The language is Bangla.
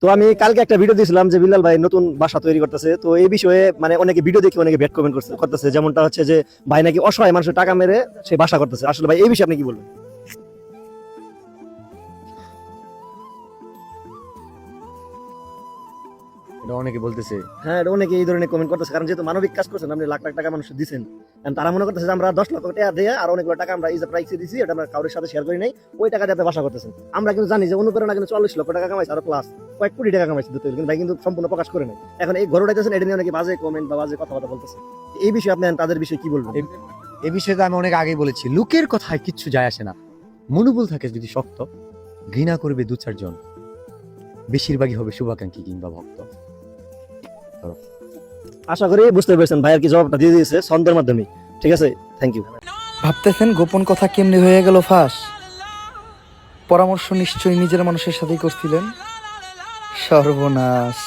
তো আমি কালকে একটা ভিডিও দিয়েছিলাম যে বিল্লাল ভাই নতুন বাসা তৈরি করতেছে, তো এই বিষয়ে মানে অনেকে ভিডিও দেখে অনেকে ব্যাড কমেন্ট করতেছে, যেমনটা হচ্ছে যে ভাই নাকি অসহায় মানুষের টাকা মেরে সে বাসা করতেছে। আসলে ভাই এই বিষয়ে আপনি কি বলবেন? এটা অনেকে বলতেছে। হ্যাঁ, এটা অনেকে এই ধরনের কমেন্ট করতেছে, কারণ যেহেতু মানবিক কাজ করছেন, আপনি লাখ লাখ টাকা মানুষ দিচ্ছেন, তারা মনে করতেছে যে আমরা 10 লক্ষ টাকা দিয়ে আর অনেকগুলো টাকা আমরা এই যে প্রাইসে দিছি, এটা আমরা কারোর সাথে শেয়ার করি নাই, ওই টাকা দিয়ে আপনি বাসা করতেছেন। আমরা কিন্তু জানি যে অনুপ্রেরণা কিন্তু 40 লক্ষ টাকা কামাইছে, আর প্লাস কয়েক কোটি টাকা কামাইছে দুটো, কিন্তু ভাই কিন্তু সম্পূর্ণ প্রকাশ করে নাই। এখন এই ঘর উঠাইতেছেন, এটা নিয়ে অনেকে বাজে কমেন্ট বা বাজে কথাবার্তা বলতেছে। এই বিষয়ে আপনি তাদের বিষয়ে কি বলবেন? এই বিষয়ে তো আমি অনেক আগেই বলেছি, লোকের কথায় কিচ্ছু যায় আসে না। মনোবল থাকে যদি শক্ত, ঘৃণা করবে 2-4 জন, বেশিরভাগই হবে শুভাকাঙ্ক্ষী কিংবা ভক্ত। আশা করি বুঝতে পেরেছেন, ভাই আর কি জবাবটা দিয়ে দিয়েছে ছন্দের মাধ্যমে। ঠিক আছে, থ্যাংক ইউ। ভাবতেছেন গোপন কথা কেমনে হয়ে গেল ফাঁস? পরামর্শ নিশ্চয়ই নিজের মানুষের সাথেই করছিলেন। সর্বনাশ।